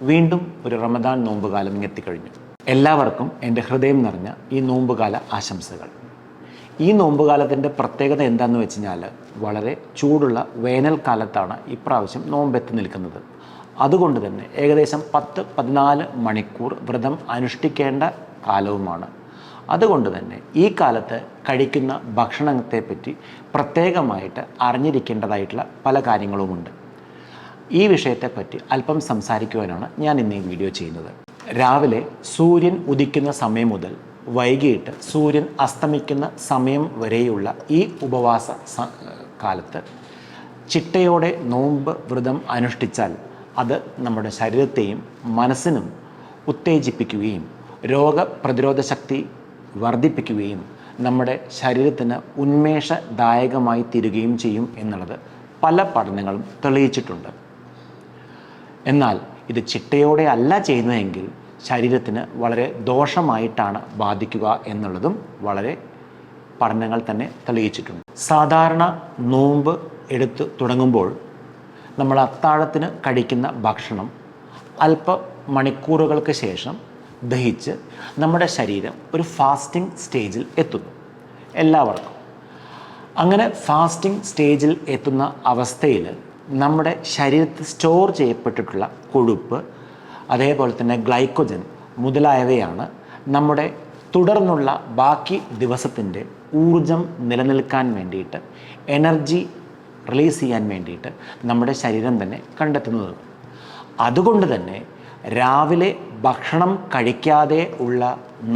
വീണ്ടും ഒരു റമദാൻ നോമ്പുകാലം എത്തിക്കഴിഞ്ഞു. എല്ലാവർക്കും എൻ്റെ ഹൃദയം നിറഞ്ഞ ഈ നോമ്പുകാല ആശംസകൾ. ഈ നോമ്പുകാലത്തിൻ്റെ പ്രത്യേകത എന്താണെന്ന് വെച്ച് കഴിഞ്ഞാൽ വളരെ ചൂടുള്ള വേനൽക്കാലത്താണ് ഇപ്രാവശ്യം നോമ്പെത്തി നിൽക്കുന്നത്. അതുകൊണ്ട് തന്നെ ഏകദേശം 10-14 മണിക്കൂർ വ്രതം അനുഷ്ഠിക്കേണ്ട കാലവുമാണ്. അതുകൊണ്ട് തന്നെ ഈ കാലത്ത് കഴിക്കുന്ന ഭക്ഷണത്തെപ്പറ്റി പ്രത്യേകമായിട്ട് അറിഞ്ഞിരിക്കേണ്ടതായിട്ടുള്ള പല കാര്യങ്ങളുമുണ്ട്. ഈ വിഷയത്തെപ്പറ്റി അല്പം സംസാരിക്കുവാനാണ് ഞാൻ ഇന്ന് ഈ വീഡിയോ ചെയ്യുന്നത്. രാവിലെ സൂര്യൻ ഉദിക്കുന്ന സമയം മുതൽ വൈകിട്ട് സൂര്യൻ അസ്തമിക്കുന്ന സമയം വരെയുള്ള ഈ ഉപവാസ കാലത്ത് ചിട്ടയോടെ നോമ്പ് വ്രതം അനുഷ്ഠിച്ചാൽ അത് നമ്മുടെ ശരീരത്തെയും മനസ്സിനും ഉത്തേജിപ്പിക്കുകയും രോഗപ്രതിരോധ ശക്തി വർദ്ധിപ്പിക്കുകയും നമ്മുടെ ശരീരത്തിന് ഉന്മേഷദായകമായി തീരുകയും ചെയ്യും എന്നുള്ളത് പല പഠനങ്ങളും തെളിയിച്ചിട്ടുണ്ട്. എന്നാൽ ഇത് ചിട്ടയോടെ അല്ല ചെയ്യുന്നതെങ്കിൽ ശരീരത്തിന് വളരെ ദോഷമായിട്ടാണ് ബാധിക്കുക എന്നുള്ളതും വളരെ പഠനങ്ങൾ തന്നെ തെളിയിച്ചിട്ടുണ്ട്. സാധാരണ നോമ്പ് എടുത്ത് തുടങ്ങുമ്പോൾ നമ്മൾ അത്താഴത്തിന് കഴിക്കുന്ന ഭക്ഷണം അല്പ മണിക്കൂറുകൾക്ക് ശേഷം ദഹിച്ച് നമ്മുടെ ശരീരം ഒരു ഫാസ്റ്റിംഗ് സ്റ്റേജിൽ എത്തുന്നു. എല്ലാവർക്കും അങ്ങനെ ഫാസ്റ്റിംഗ് സ്റ്റേജിൽ എത്തുന്ന അവസ്ഥയിൽ നമ്മുടെ ശരീരത്തിൽ സ്റ്റോർ ചെയ്യപ്പെട്ടിട്ടുള്ള കൊഴുപ്പ്, അതേപോലെ തന്നെ ഗ്ലൈക്കോജൻ മുതലായവയാണ് നമ്മുടെ തുടർന്നുള്ള ബാക്കി ദിവസത്തിൻ്റെ ഊർജം നിലനിൽക്കാൻ വേണ്ടിയിട്ട്, എനർജി റിലീസ് ചെയ്യാൻ വേണ്ടിയിട്ട് നമ്മുടെ ശരീരം തന്നെ കണ്ടെത്തുന്നത്. അതുകൊണ്ട് തന്നെ രാവിലെ ഭക്ഷണം കഴിക്കാതെ ഉള്ള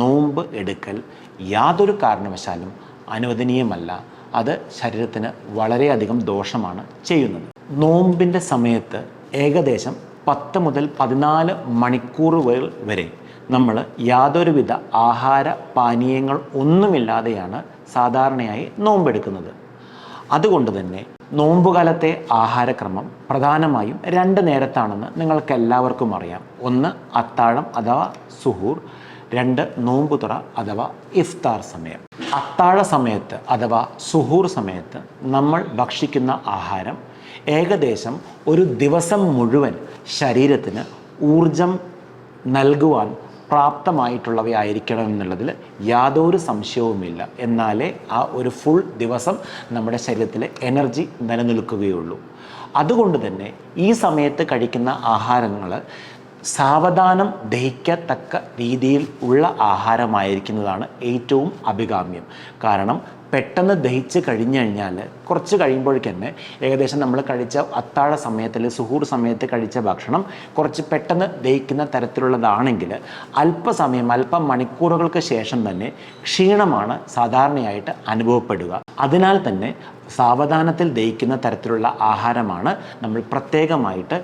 നോമ്പ് എടുക്കൽ യാതൊരു കാരണവശാലും അനുവദനീയമല്ല. അത് ശരീരത്തിന് വളരെയധികം ദോഷമാണ് ചെയ്യുന്നത്. നോമ്പിൻ്റെ സമയത്ത് ഏകദേശം 10 മുതൽ 14 മണിക്കൂറുകൾ വരെ നമ്മൾ യാതൊരുവിധ ആഹാര പാനീയങ്ങൾ ഒന്നുമില്ലാതെയാണ് സാധാരണയായി നോമ്പെടുക്കുന്നത്. അതുകൊണ്ട് തന്നെ നോമ്പുകാലത്തെ ആഹാരക്രമം പ്രധാനമായും 2 നേരത്താണെന്ന് നിങ്ങൾക്ക് എല്ലാവർക്കും അറിയാം. ഒന്ന് അത്താഴം അഥവാ സുഹൂർ, 2 നോമ്പുതുറ അഥവാ ഇഫ്താർ സമയം. അത്താഴ സമയത്ത് അഥവാ സുഹൂർ സമയത്ത് നമ്മൾ ഭക്ഷിക്കുന്ന ആഹാരം ഏകദേശം ഒരു ദിവസം മുഴുവൻ ശരീരത്തിന് ഊർജം നൽകുവാൻ പ്രാപ്തമായിട്ടുള്ളവയായിരിക്കണം എന്നുള്ളതിൽ യാതൊരു സംശയവുമില്ല. എന്നാലേ ആ ഒരു ഫുൾ ദിവസം നമ്മുടെ ശരീരത്തിൽ എനർജി നിലനിൽക്കുകയുള്ളൂ. അതുകൊണ്ട് തന്നെ ഈ സമയത്ത് കഴിക്കുന്ന ആഹാരങ്ങൾ സാവധാനം ദഹിക്കത്തക്ക രീതിയിൽ ഉള്ള ആഹാരമായിരിക്കുന്നതാണ് ഏറ്റവും അഭികാമ്യം. കാരണം പെട്ടെന്ന് ദഹിച്ച് കഴിഞ്ഞു കഴിഞ്ഞാൽ കുറച്ച് കഴിയുമ്പോഴേക്ക് തന്നെ ഏകദേശം നമ്മൾ കഴിച്ച അത്താഴ സമയത്തിൽ സുഹൂർ സമയത്ത് കഴിച്ച ഭക്ഷണം കുറച്ച് പെട്ടെന്ന് ദഹിക്കുന്ന തരത്തിലുള്ളതാണെങ്കിൽ അല്പം മണിക്കൂറുകൾക്ക് ശേഷം തന്നെ ക്ഷീണമാണ് സാധാരണയായിട്ട് അനുഭവപ്പെടുക. അതിനാൽ തന്നെ സാവധാനത്തിൽ ദഹിക്കുന്ന തരത്തിലുള്ള ആഹാരമാണ് നമ്മൾ പ്രത്യേകമായിട്ട്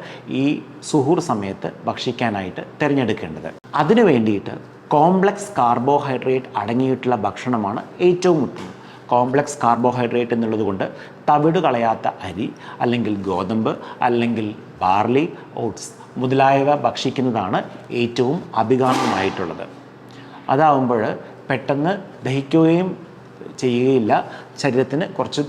ഈ സുഹൂർ സമയത്ത് ഭക്ഷിക്കാനായിട്ട് തിരഞ്ഞെടുക്കേണ്ടത്. അതിനു വേണ്ടിയിട്ട് കോംപ്ലക്സ് കാർബോഹൈഡ്രേറ്റ് അടങ്ങിയിട്ടുള്ള ഭക്ഷണമാണ് ഏറ്റവും ഉത്തമം. കോംപ്ലക്സ് കാർബോഹൈഡ്രേറ്റ് എന്നുള്ളത് കൊണ്ട് തവിട് കളയാത്ത അരി, അല്ലെങ്കിൽ ഗോതമ്പ്, അല്ലെങ്കിൽ ബാർലി, ഓട്സ് മുതലായവ ഭക്ഷിക്കുന്നതാണ് ഏറ്റവും അഭികാമ്യമായിട്ടുള്ളത്. അതാവുമ്പോൾ പെട്ടെന്ന് ദഹിക്കുകയും ചെയ്യുകയില്ല, ശരീരത്തിന് കുറച്ച്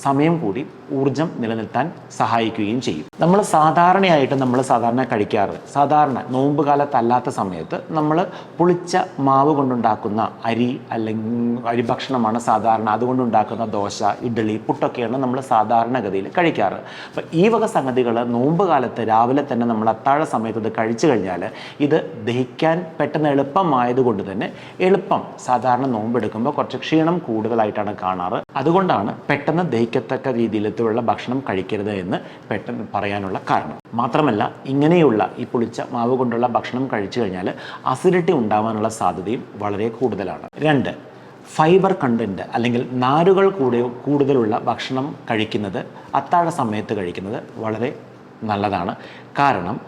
സമയം കൂടി ഊർജം നിലനിർത്താൻ സഹായിക്കുകയും ചെയ്യും. നമ്മൾ സാധാരണ കഴിക്കാറ്, സാധാരണ നോമ്പ് കാലത്തല്ലാത്ത സമയത്ത് നമ്മൾ പുളിച്ച മാവ് കൊണ്ടുണ്ടാക്കുന്ന അരി ഭക്ഷണമാണ് സാധാരണ. അതുകൊണ്ടുണ്ടാക്കുന്ന ദോശ, ഇഡ്ഡലി, പുട്ടൊക്കെയാണ് നമ്മൾ സാധാരണഗതിയിൽ കഴിക്കാറ്. അപ്പം ഈ വക സംഗതികൾ നോമ്പ് കാലത്ത് രാവിലെ തന്നെ നമ്മൾ അത്താഴ സമയത്ത് ഇത് കഴിച്ചു കഴിഞ്ഞാൽ ഇത് ദഹിക്കാൻ പെട്ടെന്ന് എളുപ്പമായതുകൊണ്ട് തന്നെ സാധാരണ നോമ്പെടുക്കുമ്പോൾ കുറച്ച് ക്ഷീണം കൂടുതലായിട്ടാണ് കാണാറ്. അതുകൊണ്ടാണ് പെട്ടെന്ന് ദഹിക്കത്തക്ക രീതിയിലുള്ള ഭക്ഷണം കഴിക്കരുത് എന്ന് പെട്ടെന്ന് പറയാനുള്ള കാരണം. മാത്രമല്ല ഇങ്ങനെയുള്ള ഈ പുളിച്ച മാവ് കൊണ്ടുള്ള ഭക്ഷണം കഴിച്ചു കഴിഞ്ഞാൽ അസിഡിറ്റി ഉണ്ടാവാനുള്ള സാധ്യതയും വളരെ കൂടുതലാണ്. 2, ഫൈബർ കണ്ടൻറ്റ് അല്ലെങ്കിൽ നാരുകൾ കൂടുതലുള്ള ഭക്ഷണം കഴിക്കുന്നത് അത്താഴ സമയത്ത് കഴിക്കുന്നത് വളരെ നല്ലതാണ്. കാരണം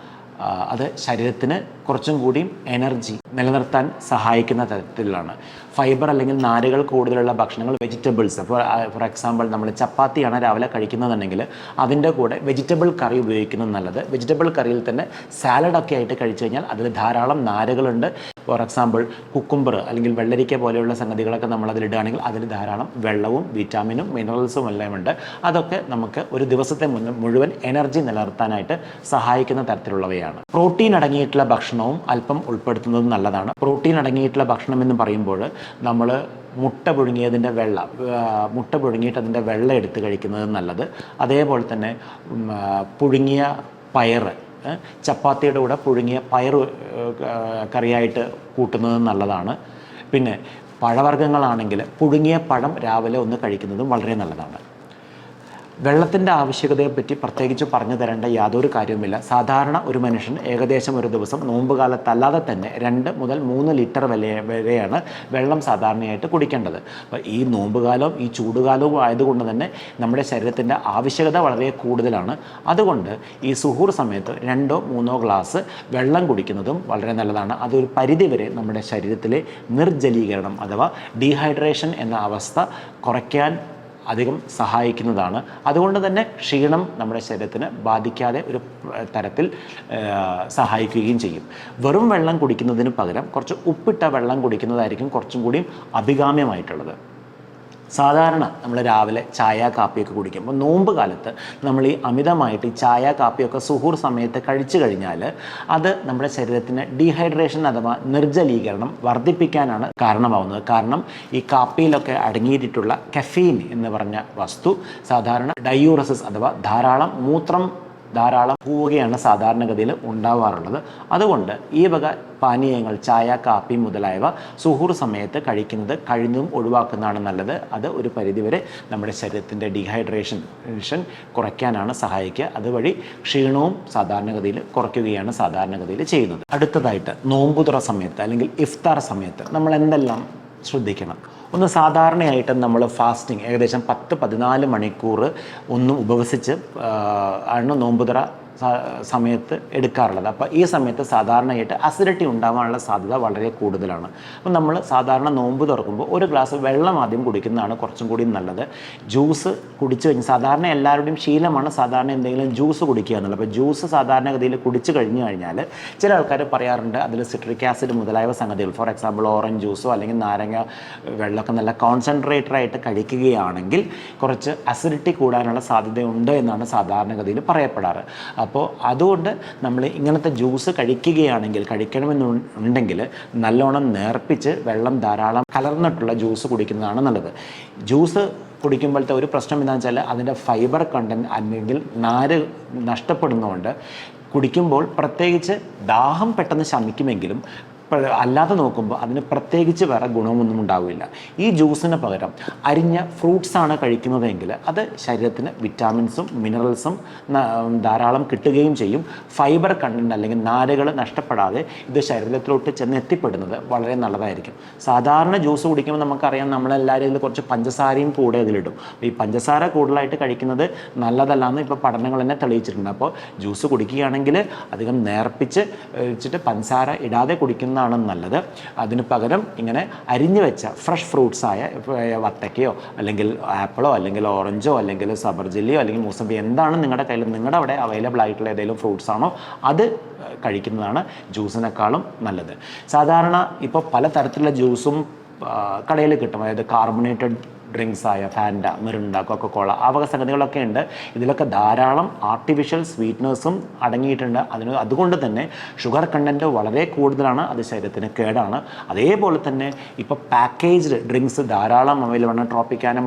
അത് ശരീരത്തിന് കുറച്ചും കൂടിയും എനർജി നിലനിർത്താൻ സഹായിക്കുന്ന തരത്തിലാണ്. ഫൈബർ അല്ലെങ്കിൽ നാരുകൾ കൂടുതലുള്ള ഭക്ഷണങ്ങൾ, വെജിറ്റബിൾസ്, ഫോർ എക്സാമ്പിൾ നമ്മൾ ചപ്പാത്തിയാണ് രാവിലെ കഴിക്കുന്നതെന്നുണ്ടെങ്കിൽ അതിൻ്റെ കൂടെ വെജിറ്റബിൾ കറി ഉപയോഗിക്കുന്നത് നല്ലത്. വെജിറ്റബിൾ കറിയിൽ തന്നെ സാലഡൊക്കെ ആയിട്ട് കഴിച്ചു കഴിഞ്ഞാൽ അതിൽ ധാരാളം നാരുകളുണ്ട്. ഫോർ എക്സാമ്പിൾ കുക്കുംബർ അല്ലെങ്കിൽ വെള്ളരിക്ക പോലെയുള്ള സംഗതികളൊക്കെ നമ്മൾ അതിലിടുകയാണെങ്കിൽ അതിൽ ധാരാളം വെള്ളവും വിറ്റാമിനും മിനറൽസും എല്ലാം ഉണ്ട്. അതൊക്കെ നമുക്ക് ഒരു ദിവസത്തെ മുഴുവൻ എനർജി നിലനിർത്താനായിട്ട് സഹായിക്കുന്ന തരത്തിലുള്ളവയാണ്. പ്രോട്ടീൻ അടങ്ങിയിട്ടുള്ള ഭക്ഷണവും അല്പം ഉൾപ്പെടുത്തുന്നത് നല്ലതാണ്. പ്രോട്ടീൻ അടങ്ങിയിട്ടുള്ള ഭക്ഷണം എന്ന് പറയുമ്പോൾ നമ്മൾ മുട്ട പുഴുങ്ങിയതിൻ്റെ മുട്ട പുഴുങ്ങിയിട്ട് അതിൻ്റെ വെള്ള എടുത്ത് കഴിക്കുന്നത് നല്ലത്. അതേപോലെ തന്നെ പുഴുങ്ങിയ പയറ്, ചപ്പാത്തിയുടെ കൂടെ പുഴുങ്ങിയ പയർ കറിയായിട്ട് കൂട്ടുന്നത് നല്ലതാണ്. പിന്നെ പഴവർഗ്ഗങ്ങളാണെങ്കിൽ പുഴുങ്ങിയ പഴം രാവിലെ ഒന്ന് കഴിക്കുന്നതും വളരെ നല്ലതാണ്. വെള്ളത്തിൻ്റെ ആവശ്യകതയെപ്പറ്റി പ്രത്യേകിച്ച് പറഞ്ഞു തരേണ്ട യാതൊരു കാര്യവുമില്ല. സാധാരണ ഒരു മനുഷ്യൻ ഏകദേശം ഒരു ദിവസം നോമ്പ് കാലത്തല്ലാതെ തന്നെ 2 മുതൽ 3 ലിറ്റർ വരെയാണ് വെള്ളം സാധാരണയായിട്ട് കുടിക്കേണ്ടത്. അപ്പോൾ ഈ നോമ്പുകാലവും ഈ ചൂടുകാലവും ആയതുകൊണ്ട് തന്നെ നമ്മുടെ ശരീരത്തിൻ്റെ ആവശ്യകത വളരെ കൂടുതലാണ്. അതുകൊണ്ട് ഈ സുഹൂർ സമയത്ത് 2-3 ഗ്ലാസ് വെള്ളം കുടിക്കുന്നതും വളരെ നല്ലതാണ്. അതൊരു പരിധിവരെ നമ്മുടെ ശരീരത്തിലെ നിർജ്ജലീകരണം അഥവാ ഡീഹൈഡ്രേഷൻ എന്ന അവസ്ഥ കുറയ്ക്കാൻ അധികം സഹായിക്കുന്നതാണ്. അതുകൊണ്ട് തന്നെ ക്ഷീണം നമ്മുടെ ശരീരത്തിന് ബാധിക്കാതെ ഒരു തരത്തിൽ സഹായിക്കുകയും ചെയ്യും. വെറും വെള്ളം കുടിക്കുന്നതിന് പകരം കുറച്ച് ഉപ്പിട്ട വെള്ളം കുടിക്കുന്നതായിരിക്കും കുറച്ചും കൂടിയും അഭികാമ്യമായിട്ടുള്ളത്. സാധാരണ നമ്മൾ രാവിലെ ചായ കാപ്പിയൊക്കെ കുടിക്കുമ്പോൾ നോമ്പ് കാലത്ത് നമ്മൾ ഈ അമിതമായിട്ട് ഈ ചായ കാപ്പിയൊക്കെ സുഹൂർ സമയത്ത് കഴിച്ചു കഴിഞ്ഞാൽ അത് നമ്മുടെ ശരീരത്തിന് ഡീഹൈഡ്രേഷൻ അഥവാ നിർജ്ജലീകരണം വർദ്ധിപ്പിക്കാനാണ് കാരണമാവുന്നത്. കാരണം ഈ കാപ്പിയിലൊക്കെ അടങ്ങിയിട്ടുള്ള കഫീൻ എന്ന് പറഞ്ഞ വസ്തു സാധാരണ ഡയൂറസിസ് അഥവാ ധാരാളം പോവുകയാണ് സാധാരണഗതിയിൽ ഉണ്ടാവാറുള്ളത്. അതുകൊണ്ട് ഈ വക പാനീയങ്ങൾ ചായ കാപ്പി മുതലായവ സുഹൂർ സമയത്ത് കഴിക്കുന്നത് കഴിഞ്ഞും ഒഴിവാക്കുന്നതാണ് നല്ലത്. അത് ഒരു പരിധിവരെ നമ്മുടെ ശരീരത്തിൻ്റെ ഡീഹൈഡ്രേഷൻ കുറയ്ക്കാനാണ് സഹായിക്കുക. അതുവഴി ക്ഷീണവും സാധാരണഗതിയിൽ കുറയ്ക്കുകയാണ് സാധാരണഗതിയിൽ ചെയ്യുന്നത്. അടുത്തതായിട്ട് നോമ്പുതുറ സമയത്ത് അല്ലെങ്കിൽ ഇഫ്താർ സമയത്ത് നമ്മൾ എന്തെല്ലാം ശ്രദ്ധിക്കണം? ഒന്ന്, സാധാരണയായിട്ട് നമ്മൾ ഫാസ്റ്റിംഗ് ഏകദേശം 10-14 മണിക്കൂർ ഒന്നും ഉപവസിച്ച് ആണ് നോമ്പുതുറ സമയത്ത് എടുക്കാറുള്ളത്. അപ്പോൾ ഈ സമയത്ത് സാധാരണയായിട്ട് അസിഡിറ്റി ഉണ്ടാകാനുള്ള സാധ്യത വളരെ കൂടുതലാണ്. അപ്പോൾ നമ്മൾ സാധാരണ നോമ്പ് തുറക്കുമ്പോൾ ഒരു ഗ്ലാസ് വെള്ളം ആദ്യം കുടിക്കുന്നതാണ് കുറച്ചും കൂടി നല്ലത്. ജ്യൂസ് കുടിച്ചു കഴിഞ്ഞ് സാധാരണ എല്ലാവരുടെയും ശീലമാണ് സാധാരണ എന്തെങ്കിലും ജ്യൂസ് കുടിക്കുക എന്നുള്ളത്. അപ്പോൾ ജ്യൂസ് സാധാരണഗതിയിൽ കുടിച്ചു കഴിഞ്ഞ് കഴിഞ്ഞാൽ ചില ആൾക്കാർ പറയാറുണ്ട് അതിൽ സിട്രിക് ആസിഡ് മുതലായ സംഗതികൾ, ഫോർ എക്സാമ്പിൾ ഓറഞ്ച് ജ്യൂസോ അല്ലെങ്കിൽ നാരങ്ങ വെള്ളമൊക്കെ നല്ല കോൺസെൻട്രേറ്ററായിട്ട് കഴിക്കുകയാണെങ്കിൽ കുറച്ച് അസിഡിറ്റി കൂടാനുള്ള സാധ്യതയുണ്ട് എന്നാണ് സാധാരണഗതിയിൽ പറയപ്പെടാറ്. അപ്പോൾ അതുകൊണ്ട് നമ്മൾ ഇങ്ങനത്തെ ജ്യൂസ് കഴിക്കണമെന്നുണ്ടെങ്കിൽ നല്ലോണം നേർപ്പിച്ച് വെള്ളം ധാരാളം കലർന്നിട്ടുള്ള ജ്യൂസ് കുടിക്കുന്നതാണ് നല്ലത്. ജ്യൂസ് കുടിക്കുമ്പോഴത്തെ ഒരു പ്രശ്നം എന്താണെന്ന് വെച്ചാൽ അതിൻ്റെ ഫൈബർ കണ്ടൻറ്റ് അല്ലെങ്കിൽ നാര് നഷ്ടപ്പെടുന്നതുകൊണ്ട് കുടിക്കുമ്പോൾ പ്രത്യേകിച്ച് ദാഹം പെട്ടെന്ന് ശമിക്കുമെങ്കിലും അല്ലാതെ നോക്കുമ്പോൾ അതിന് പ്രത്യേകിച്ച് വേറെ ഗുണമൊന്നും ഉണ്ടാവില്ല. ഈ ജ്യൂസിന് പകരം അരിഞ്ഞ ഫ്രൂട്ട്സാണ് കഴിക്കുന്നതെങ്കിൽ അത് ശരീരത്തിന് വിറ്റാമിൻസും മിനറൽസും ധാരാളം കിട്ടുകയും ചെയ്യും. ഫൈബർ കണ്ടൻറ്റ് അല്ലെങ്കിൽ നാരുകൾ നഷ്ടപ്പെടാതെ ഇത് ശരീരത്തിലോട്ട് ചെന്ന് എത്തിപ്പെടുന്നത് വളരെ നല്ലതായിരിക്കും. സാധാരണ ജ്യൂസ് കുടിക്കുമ്പോൾ നമുക്കറിയാം നമ്മളെല്ലാവരും ഇതിൽ കുറച്ച് പഞ്ചസാരയും കൂടെ അതിലിടും. അപ്പോൾ ഈ പഞ്ചസാര കൂടുതലായിട്ട് കഴിക്കുന്നത് നല്ലതല്ലാന്ന് ഇപ്പോൾ പഠനങ്ങൾ തന്നെ തെളിയിച്ചിട്ടുണ്ട്. അപ്പോൾ ജ്യൂസ് കുടിക്കുകയാണെങ്കിൽ അധികം നേർപ്പിച്ച് വെച്ചിട്ട് പഞ്ചസാര ഇടാതെ കുടിക്കുന്ന നല്ലത്. അതിന് പകരം ഇങ്ങനെ അരിഞ്ഞു വെച്ച ഫ്രഷ് ഫ്രൂട്ട്സായ വത്തക്കയോ അല്ലെങ്കിൽ ആപ്പിളോ അല്ലെങ്കിൽ ഓറഞ്ചോ അല്ലെങ്കിൽ സബർജില്ലയോ അല്ലെങ്കിൽ മൂസമ്പി എന്താണ് നിങ്ങളുടെ കയ്യിൽ നിങ്ങളുടെ അവിടെ അവൈലബിൾ ആയിട്ടുള്ള ഏതെങ്കിലും ഫ്രൂട്ട്സ് ആണോ അത് കഴിക്കുന്നതാണ് ജ്യൂസിനേക്കാളും നല്ലത്. സാധാരണ ഇപ്പോൾ പലതരത്തിലുള്ള ജ്യൂസും കടയിൽ കിട്ടും. അതായത് കാർബണേറ്റഡ് ഡ്രിങ്ക്സ് ആയ ഫാൻഡ, മിറിൻഡ, കൊക്കക്കോള ആ വക സംഗതികളൊക്കെ ഉണ്ട്. ഇതിലൊക്കെ ധാരാളം ആർട്ടിഫിഷ്യൽ സ്വീറ്റ്നേഴ്സും അടങ്ങിയിട്ടുണ്ട്. അതുകൊണ്ട് തന്നെ ഷുഗർ കണ്ടൻറ്റ് വളരെ കൂടുതലാണ്. അത് ശരീരത്തിന് കേടാണ്. അതേപോലെ തന്നെ ഇപ്പോൾ പാക്കേജ്ഡ് ഡ്രിങ്ക്സ് ധാരാളം അവൈലബിൾ ആണ്. ട്രോപ്പിക്കാന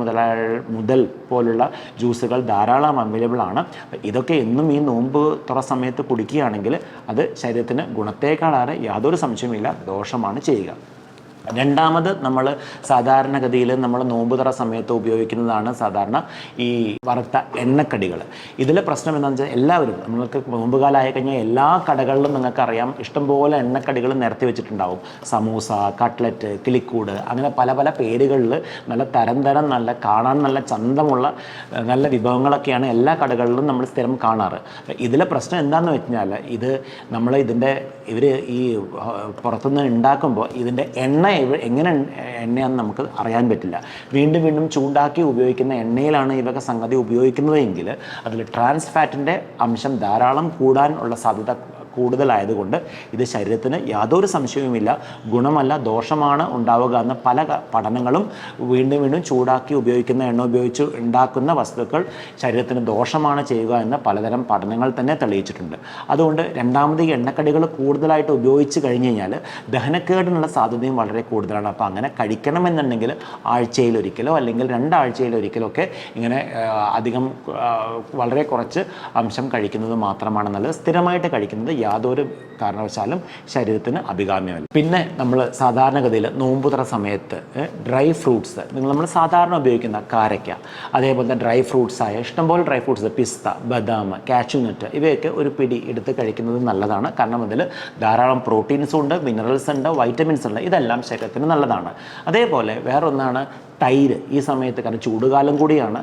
മുതൽ പോലുള്ള ജ്യൂസുകൾ ധാരാളം അവൈലബിൾ ആണ്. ഇതൊക്കെ എന്നും ഈ നോമ്പ് തുറ സമയത്ത് കുടിക്കുകയാണെങ്കിൽ അത് ശരീരത്തിന് ഗുണത്തേക്കാളേറെ യാതൊരു സംശയമില്ല ദോഷമാണ് ചെയ്യുക. രണ്ടാമത് നമ്മൾ സാധാരണഗതിയിൽ നമ്മൾ നോമ്പുതുറ സമയത്ത് ഉപയോഗിക്കുന്നതാണ് സാധാരണ ഈ വറുത്ത എണ്ണക്കടികൾ. ഇതിലെ പ്രശ്നം എന്താണെന്ന് വെച്ചാൽ എല്ലാവരും നമ്മൾക്ക് നോമ്പുകാലമായി കഴിഞ്ഞാൽ എല്ലാ കടകളിലും നിങ്ങൾക്കറിയാം ഇഷ്ടംപോലെ എണ്ണക്കടികൾ നിരത്തി വെച്ചിട്ടുണ്ടാവും. സമൂസ, കട്ട്ലറ്റ്, കിളിക്കൂട് അങ്ങനെ പല പല പേരുകളിൽ നല്ല തരം നല്ല കാണാൻ നല്ല ചന്തമുള്ള നല്ല വിഭവങ്ങളൊക്കെയാണ് എല്ലാ കടകളിലും നമ്മൾ സ്ഥിരം കാണാറ്. ഇതിലെ പ്രശ്നം എന്താണെന്ന് വെച്ചാൽ ഇവർ ഈ പുറത്തുനിന്ന് ഉണ്ടാക്കുമ്പോൾ ഇതിൻ്റെ എണ്ണ എങ്ങനെ എണ്ണയാണെന്ന് നമുക്ക് അറിയാൻ പറ്റില്ല. വീണ്ടും ചൂടാക്കി ഉപയോഗിക്കുന്ന എണ്ണയിലാണ് ഇവയൊക്കെ സംഗതി ഉപയോഗിക്കുന്നതെങ്കിൽ അതിൽ ട്രാൻസ് ഫാറ്റിൻ്റെ അംശം ധാരാളം കൂടാനുള്ള സാധ്യത കൂടുതലായതുകൊണ്ട് ഇത് ശരീരത്തിന് യാതൊരു സംശയവുമില്ല ഗുണമല്ല ദോഷമാണ് ഉണ്ടാവുക എന്ന പല പഠനങ്ങളും വീണ്ടും വീണ്ടും ചൂടാക്കി ഉപയോഗിക്കുന്ന എണ്ണ ഉപയോഗിച്ച് ഉണ്ടാക്കുന്ന വസ്തുക്കൾ ശരീരത്തിന് ദോഷമാണ് ചെയ്യുക എന്ന പലതരം പഠനങ്ങൾ തന്നെ തെളിയിച്ചിട്ടുണ്ട്. അതുകൊണ്ട് രണ്ടാമത് ഈ എണ്ണക്കടികൾ കൂടുതലായിട്ട് ഉപയോഗിച്ച് കഴിഞ്ഞ് കഴിഞ്ഞാൽ ദഹനക്കേടിനുള്ള സാധ്യതയും വളരെ കൂടുതലാണ്. അപ്പോൾ അങ്ങനെ കഴിക്കണമെന്നുണ്ടെങ്കിൽ ആഴ്ചയിലൊരിക്കലോ അല്ലെങ്കിൽ 2 ആഴ്ചയിലൊരിക്കലോ ഒക്കെ ഇങ്ങനെ അധികം വളരെ കുറച്ച് അംശം കഴിക്കുന്നത് മാത്രമാണ് നല്ലത്. സ്ഥിരമായിട്ട് കഴിക്കുന്നത് യാതൊരു കാരണവശാലും ശരീരത്തിന് അഭികാമ്യമല്ല. പിന്നെ നമ്മൾ സാധാരണഗതിയിൽ നോമ്പുതുറ സമയത്ത് ഡ്രൈ ഫ്രൂട്ട്സ് നമ്മൾ സാധാരണ ഉപയോഗിക്കുന്ന കാരയ്ക്ക, അതേപോലെ ഡ്രൈ ഫ്രൂട്ട്സായ ഇഷ്ടംപോലെ ഡ്രൈ ഫ്രൂട്ട്സ് പിസ്ത, ബദാം, കാഷ്യൂനട്ട് ഇവയൊക്കെ ഒരു പിടി എടുത്ത് കഴിക്കുന്നത് നല്ലതാണ്. കാരണം അതിൽ ധാരാളം പ്രോട്ടീൻസും ഉണ്ട്, മിനറൽസ് ഉണ്ട്, വൈറ്റമിൻസ് ഉണ്ട്. ഇതെല്ലാം ശരീരത്തിന് നല്ലതാണ്. അതേപോലെ വേറൊന്നാണ് തൈര്. ഈ സമയത്ത് കാരണം ചൂടുകാലം കൂടിയാണ്.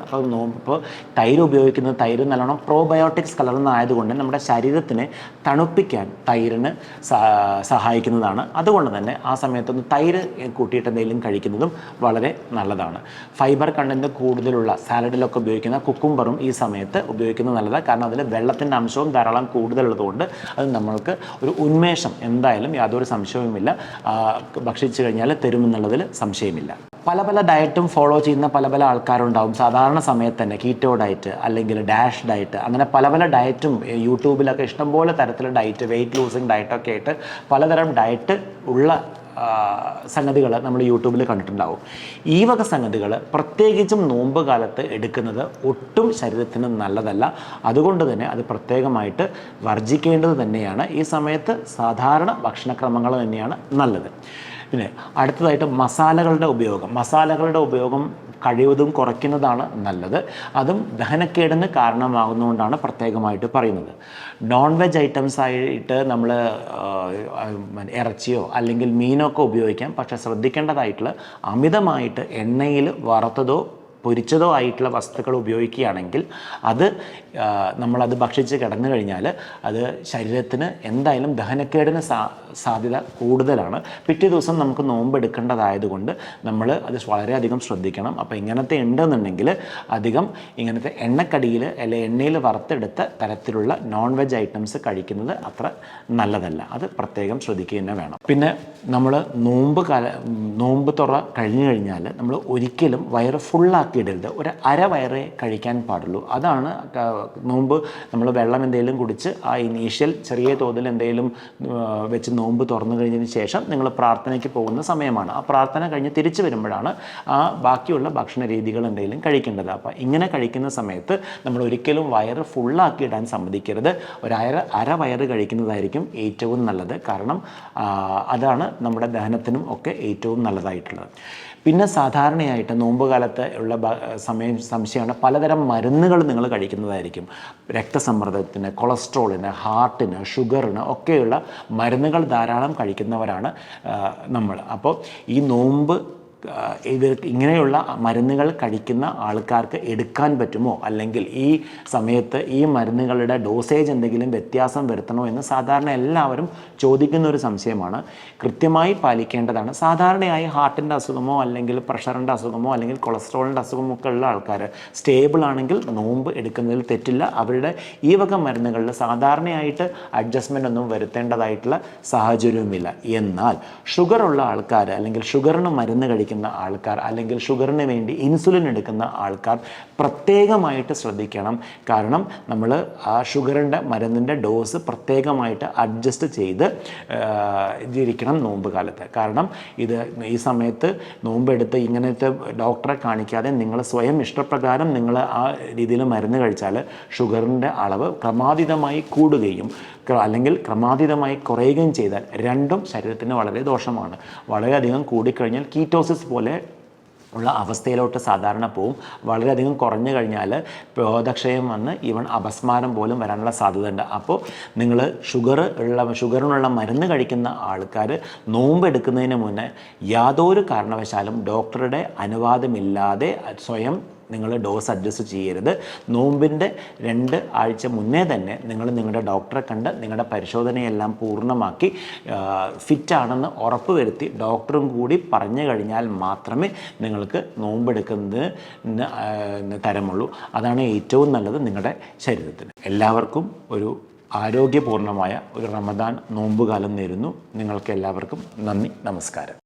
അപ്പോൾ തൈര് ഉപയോഗിക്കുന്നത് തൈര് നല്ലോണം പ്രോബയോട്ടിക്സ് കലർന്നതായതുകൊണ്ട് നമ്മുടെ ശരീരത്തിനെ തണുപ്പിക്കാൻ തൈരിന് സഹായിക്കുന്നതാണ്. അതുകൊണ്ട് തന്നെ ആ സമയത്തൊന്ന് തൈര് കൂട്ടിയിട്ട് എന്തെങ്കിലും കഴിക്കുന്നതും വളരെ നല്ലതാണ്. ഫൈബർ കണ്ടൻറ്റ് കൂടുതലുള്ള സാലഡിലൊക്കെ ഉപയോഗിക്കുന്ന കുക്കുംബറും ഈ സമയത്ത് ഉപയോഗിക്കുന്നത് നല്ലതാണ്. കാരണം അതിൽ വെള്ളത്തിൻ്റെ അംശവും ധാരാളം കൂടുതലുള്ളതുകൊണ്ട് അത് നമ്മൾക്ക് ഒരു ഉന്മേഷം എന്തായാലും യാതൊരു സംശയവുമില്ല ഭക്ഷിച്ചു കഴിഞ്ഞാൽ തരുമെന്നുള്ളതിൽ സംശയമില്ല. പല ഡയറ്റും ഫോളോ ചെയ്യുന്ന പല ആൾക്കാരുണ്ടാവും. സാധാരണ സമയത്ത് തന്നെ കീറ്റോ ഡയറ്റ് അല്ലെങ്കിൽ ഡാഷ് ഡയറ്റ് അങ്ങനെ പല ഡയറ്റും യൂട്യൂബിലൊക്കെ ഇഷ്ടംപോലെ തരത്തിലുള്ള ഡയറ്റ്, വെയിറ്റ് ലൂസിങ് ഡയറ്റൊക്കെ ആയിട്ട് പലതരം ഡയറ്റ് ഉള്ള സംഗതികൾ നമ്മൾ യൂട്യൂബിൽ കണ്ടിട്ടുണ്ടാവും. ഈ വക സംഗതികൾ പ്രത്യേകിച്ചും നോമ്പ് കാലത്ത് എടുക്കുന്നത് ഒട്ടും ശരീരത്തിന് നല്ലതല്ല. അതുകൊണ്ട് തന്നെ അത് പ്രത്യേകമായിട്ട് വർജിക്കേണ്ടത് തന്നെയാണ്. ഈ സമയത്ത് സാധാരണ ഭക്ഷണക്രമങ്ങൾ തന്നെയാണ് നല്ലത്. പിന്നെ അടുത്തതായിട്ട് മസാലകളുടെ ഉപയോഗം കഴിവതും കുറയ്ക്കുന്നതാണ് നല്ലത്. അതും ദഹനക്കേടിന് കാരണമാകുന്നതുകൊണ്ടാണ് പ്രത്യേകമായിട്ട് പറയുന്നത്. നോൺ വെജ് ഐറ്റംസ് ആയിട്ട് നമ്മൾ ഇറച്ചിയോ അല്ലെങ്കിൽ മീനോ ഒക്കെ ഉപയോഗിക്കാം. പക്ഷേ ശ്രദ്ധിക്കേണ്ടതായിട്ടുള്ള അമിതമായിട്ട് എണ്ണയിൽ വറുത്തതോ പൊരിച്ചതോ ആയിട്ടുള്ള വസ്തുക്കൾ ഉപയോഗിക്കുകയാണെങ്കിൽ അത് നമ്മളത് ഭക്ഷിച്ച് കിടന്നു കഴിഞ്ഞാൽ അത് ശരീരത്തിന് എന്തായാലും ദഹനക്കേടിന് സാധ്യത കൂടുതലാണ്. പിറ്റേ ദിവസം നമുക്ക് നോമ്പെടുക്കേണ്ടതായതുകൊണ്ട് നമ്മൾ അത് വളരെയധികം ശ്രദ്ധിക്കണം. അപ്പോൾ ഇങ്ങനത്തെ ഉണ്ടെന്നുണ്ടെങ്കിൽ അധികം ഇങ്ങനത്തെ എണ്ണക്കടിയിൽ അല്ലെങ്കിൽ എണ്ണയിൽ വറുത്തെടുത്ത തരത്തിലുള്ള നോൺ വെജ് ഐറ്റംസ് കഴിക്കുന്നത് അത്ര നല്ലതല്ല. അത് പ്രത്യേകം ശ്രദ്ധിക്കുക തന്നെ വേണം. പിന്നെ നമ്മൾ നോമ്പ് തുറ കഴിഞ്ഞു കഴിഞ്ഞാൽ നമ്മൾ ഒരിക്കലും വയറ് ഫുള്ളാക്കി ഇടരുത്. ഒരു അരവയറേ കഴിക്കാൻ പാടുള്ളൂ. അതാണ് നോമ്പ് നമ്മൾ വെള്ളം എന്തെങ്കിലും കുടിച്ച് ആ ഇനീഷ്യൽ ചെറിയ തോതിൽ എന്തെങ്കിലും വെച്ച് നോമ്പ് തുറന്നു കഴിഞ്ഞതിന് ശേഷം നിങ്ങൾ പ്രാർത്ഥനയ്ക്ക് പോകുന്ന സമയമാണ്. ആ പ്രാർത്ഥന കഴിഞ്ഞ് തിരിച്ചു വരുമ്പോഴാണ് ആ ബാക്കിയുള്ള ഭക്ഷണ രീതികൾ എന്തെങ്കിലും കഴിക്കേണ്ടത്. അപ്പോൾ ഇങ്ങനെ കഴിക്കുന്ന സമയത്ത് നമ്മൾ ഒരിക്കലും വയറ് ഫുള്ളാക്കി ഇടാൻ സമ്മതിക്കരുത്. അരവയറ് കഴിക്കുന്നതായിരിക്കും ഏറ്റവും നല്ലത്. കാരണം അതാണ് നമ്മുടെ ദഹനത്തിനും ഒക്കെ ഏറ്റവും നല്ലതായിട്ടുള്ളത്. പിന്നെ സാധാരണയായിട്ട് നോമ്പ് കാലത്ത് ഉള്ള സംശയമാണ് പലതരം മരുന്നുകൾ നിങ്ങൾ കഴിക്കുന്നതായിരിക്കും. രക്തസമ്മർദ്ദത്തിന്, കൊളസ്ട്രോളിന്, ഹാർട്ടിന്, ഷുഗറിന് ഒക്കെയുള്ള മരുന്നുകൾ ധാരാളം കഴിക്കുന്നവരാണ് നമ്മൾ. അപ്പോൾ ഈ നോമ്പ് ഇങ്ങനെയുള്ള മരുന്നുകൾ കഴിക്കുന്ന ആൾക്കാർക്ക് എടുക്കാൻ പറ്റുമോ, അല്ലെങ്കിൽ ഈ സമയത്ത് ഈ മരുന്നുകളുടെ ഡോസേജ് എന്തെങ്കിലും വ്യത്യാസം വരുത്തണോ എന്ന് സാധാരണ എല്ലാവരും ചോദിക്കുന്ന ഒരു സംശയമാണ്. കൃത്യമായി പാലിക്കേണ്ടതാണ്. സാധാരണയായി ഹാർട്ടിൻ്റെ അസുഖമോ അല്ലെങ്കിൽ പ്രഷറിൻ്റെ അസുഖമോ അല്ലെങ്കിൽ കൊളസ്ട്രോളിൻ്റെ അസുഖമോ ഒക്കെ ഉള്ള ആൾക്കാർ സ്റ്റേബിൾ ആണെങ്കിൽ നോമ്പ് എടുക്കുന്നതിൽ തെറ്റില്ല. അവരുടെ ഈ വക മരുന്നുകളിൽ സാധാരണയായിട്ട് അഡ്ജസ്റ്റ്മെൻ്റ് ഒന്നും വരുത്തേണ്ടതായിട്ടുള്ള സാഹചര്യവുമില്ല. എന്നാൽ ഷുഗറുള്ള ആൾക്കാർ അല്ലെങ്കിൽ ഷുഗറിന് മരുന്ന് കഴിക്കുന്ന ആൾക്കാർ അല്ലെങ്കിൽ ഷുഗറിന് വേണ്ടി ഇൻസുലിൻ എടുക്കുന്ന ആൾക്കാർ പ്രത്യേകമായിട്ട് ശ്രദ്ധിക്കണം. കാരണം നമ്മൾ ആ ഷുഗറിൻ്റെ മരുന്നിൻ്റെ ഡോസ് പ്രത്യേകമായിട്ട് അഡ്ജസ്റ്റ് ചെയ്ത് ഇരിക്കണം നോമ്പ് കാലത്ത്. കാരണം ഈ സമയത്ത് നോമ്പെടുത്ത് ഇങ്ങനത്തെ ഡോക്ടറെ കാണിക്കാതെ നിങ്ങൾ സ്വയം ഇഷ്ടപ്രകാരം നിങ്ങൾ ആ രീതിയിൽ മരുന്ന് കഴിച്ചാൽ ഷുഗറിൻ്റെ അളവ് ക്രമാതീതമായി കൂടുകയും അല്ലെങ്കിൽ ക്രമാതീതമായി കുറയുകയും ചെയ്താൽ രണ്ടും ശരീരത്തിന് വളരെ ദോഷമാണ്. വളരെയധികം കൂടിക്കഴിഞ്ഞാൽ കീറ്റോസിസ് പോലെ ഉള്ള അവസ്ഥയിലോട്ട് സാധാരണ പോവും. വളരെയധികം കുറഞ്ഞു കഴിഞ്ഞാൽ ബോധക്ഷയം വന്ന് ഈവൻ അപസ്മാരം പോലും വരാനുള്ള സാധ്യതയുണ്ട്. അപ്പോൾ നിങ്ങൾ ഷുഗറിനുള്ള മരുന്ന് കഴിക്കുന്ന ആൾക്കാർ നോമ്പ് എടുക്കുന്നതിന് മുന്നേ യാതൊരു കാരണവശാലും ഡോക്ടറുടെ അനുവാദമില്ലാതെ സ്വയം നിങ്ങൾ ഡോസ് അഡ്ജസ്റ്റ് ചെയ്യരുത്. നോമ്പിൻ്റെ 2 ആഴ്ച മുന്നേ തന്നെ നിങ്ങൾ നിങ്ങളുടെ ഡോക്ടറെ കണ്ട് നിങ്ങളുടെ പരിശോധനയെല്ലാം പൂർണ്ണമാക്കി ഫിറ്റാണെന്ന് ഉറപ്പ് വരുത്തി ഡോക്ടറും കൂടി പറഞ്ഞു കഴിഞ്ഞാൽ മാത്രമേ നിങ്ങൾക്ക് നോമ്പെടുക്കുന്നതിന് തരമുള്ളൂ. അതാണ് ഏറ്റവും നല്ലത് നിങ്ങളുടെ ശരീരത്തിന്. എല്ലാവർക്കും ഒരു ആരോഗ്യപൂർണമായ ഒരു റമദാൻ നോമ്പുകാലം നേരുന്നു. നിങ്ങൾക്ക് എല്ലാവർക്കും നന്ദി, നമസ്കാരം.